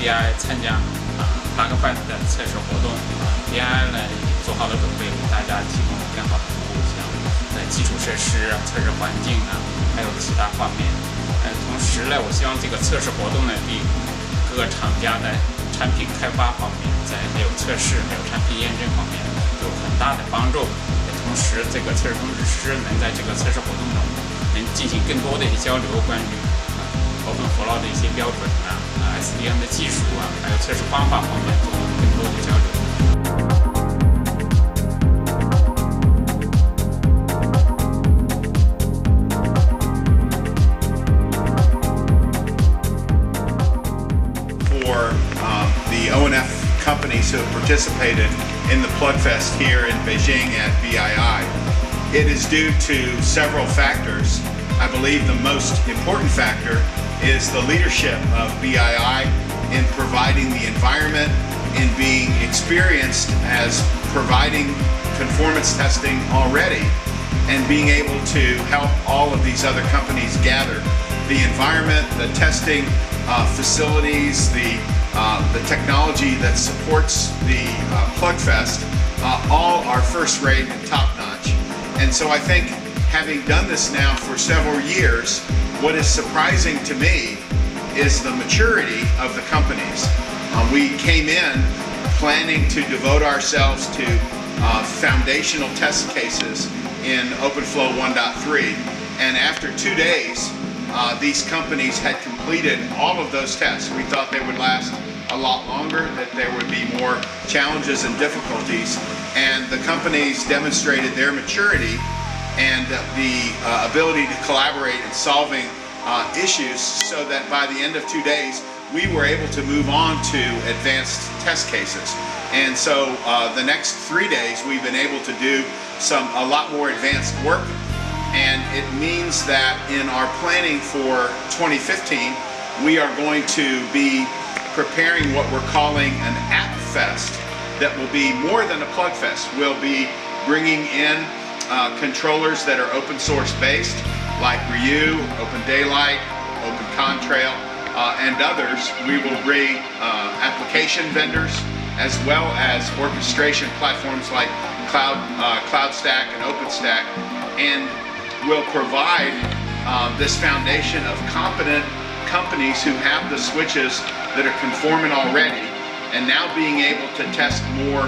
BI 参加PlugFest 的测试活动，BI 呢也做好了准备，为大家提供更好的服务，像基础设施啊、测试环境啊，还有其他方面。同时呢，我希望这个测试活动呢，对各个厂家的产品开发方面，还有测试、还有产品验证方面有很大的帮助。同时，这个测试工程师能在这个测试活动中能进行更多的一些交流，关于Open Flow 的一些标准SDN 的技术还有测试方法方面做更多的交流。For the ONF companies who have participated in the PlugFest here in Beijing at BII, it is due to several factors. I believe the most important factor is the leadership of BII in providing the environment, in being experienced as providing conformance testing already, and being able to help all of these other companies gather the environment, the testing facilities, the technology that supports the PlugFest, all are first-rate and top-notch. And so I think, having done this now for several years, what is surprising to me is the maturity of the companies. We came in planning to devote ourselves to foundational test cases in OpenFlow 1.3, and after 2 days, these companies had completed all of those tests. We thought they would last a lot longer, that there would be more challenges and difficulties, and the companies demonstrated their maturity and the ability to collaborate in solving issues, so that by the end of 2 days we were able to move on to advanced test cases. And so the next 3 days we've been able to do a lot more advanced work, and it means that in our planning for 2015 we are going to be preparing what we're calling an App Fest that will be more than a PlugFest. We'll be bringing in controllers that are open source based, like Ryu, Open Daylight, Open Contrail, and others. We will bring application vendors as well as orchestration platforms like CloudStack and OpenStack, and will provide this foundation of competent companies who have the switches that are conformant already, and now being able to test more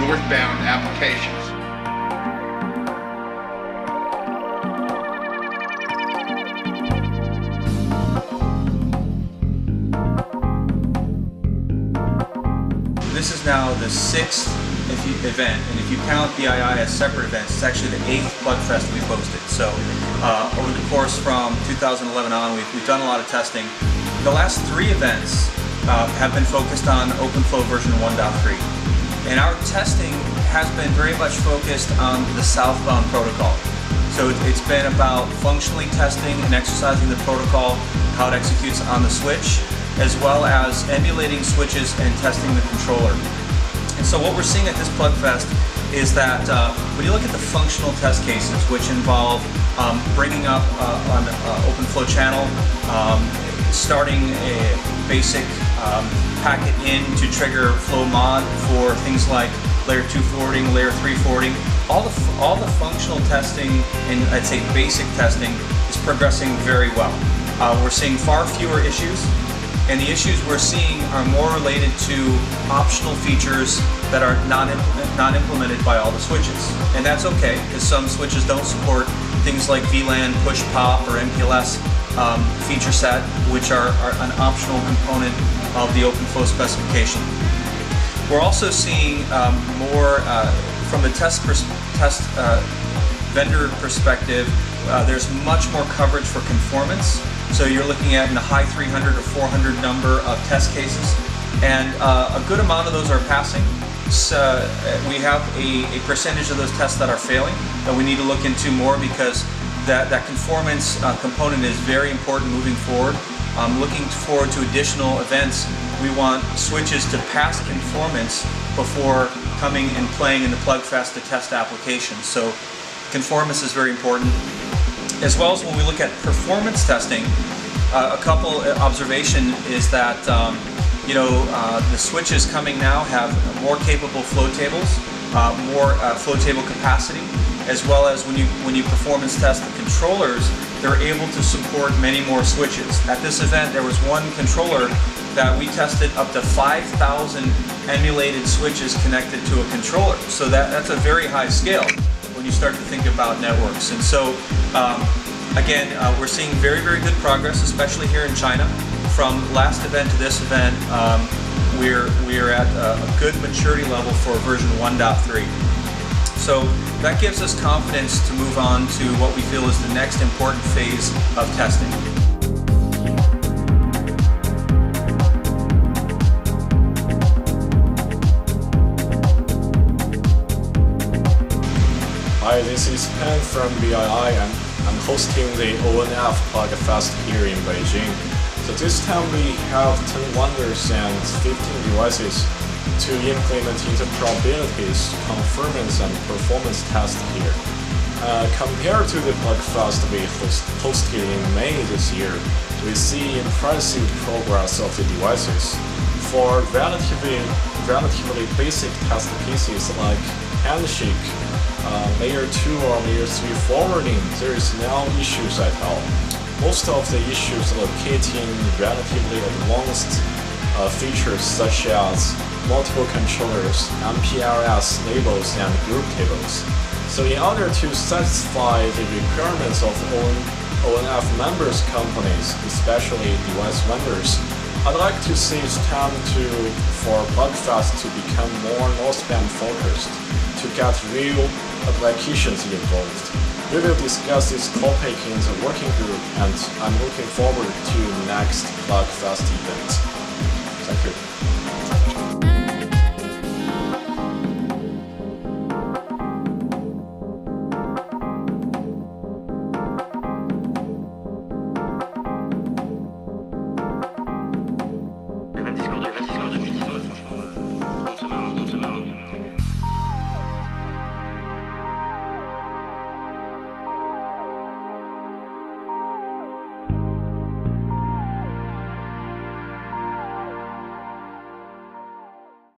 northbound applications. This is now the 6th event, and if you count BII as separate events, it's actually the 8th PlugFest we've hosted. So over the course from 2011 on, we've done a lot of testing. The last 3 events have been focused on OpenFlow version 1.3, and our testing has been very much focused on the southbound protocol. So it's been about functionally testing and exercising the protocol, how it executes on the switch, as well as emulating switches and testing the controller. And so what we're seeing at this PlugFest is that when you look at the functional test cases, which involve bringing up an OpenFlow channel, starting a basic packet in to trigger flow mod for things like layer 2 forwarding, layer 3 forwarding, all the functional testing and I'd say basic testing is progressing very well. We're seeing far fewer issues, and the issues we're seeing are more related to optional features that are not implemented by all the switches. And that's okay, because some switches don't support things like VLAN, push pop, or MPLS feature set, which are an optional component of the OpenFlow specification. We're also seeing more from the vendor perspective. There's much more coverage for conformance. So you're looking at in the high 300 or 400 number of test cases, and a good amount of those are passing. So we have a percentage of those tests that are failing that we need to look into more, because that conformance component is very important moving forward. Looking forward to additional events, we want switches to pass conformance before coming and playing in the PlugFest to test applications. So conformance is very important. As well as when we look at performance testing, a couple observation is that The switches coming now have more capable flow tables, more flow table capacity, as well as when you performance test the controllers, they're able to support many more switches. At this event, there was one controller that we tested up to 5,000 emulated switches connected to a controller. So that's a very high scale when you start to think about networks. And so, again, we're seeing very, very good progress, especially here in China. From last event to this event, we're at a good maturity level for version 1.3. So that gives us confidence to move on to what we feel is the next important phase of testing. Hi, this is Pen from BII, and I'm hosting the ONF PlugFest here in Beijing. So this time we have 10 vendors and 15 devices to implement interoperabilities, conformance, and performance tests here. Compared to the PlugFest we hosted in May this year, we see impressive progress of the devices. For relatively basic test cases like handshake, layer 2 or layer 3 forwarding, there is no issues at all. Most of the issues locating relatively advanced features such as multiple controllers, MPLS labels, and group tables. So in order to satisfy the requirements of ONF members companies, especially device vendors, I'd like to save time for PlugFest to become more Northbound focused, to get real applications involved. We will discuss this topic in the working group, and I'm looking forward to the next PlugFest event. Thank you.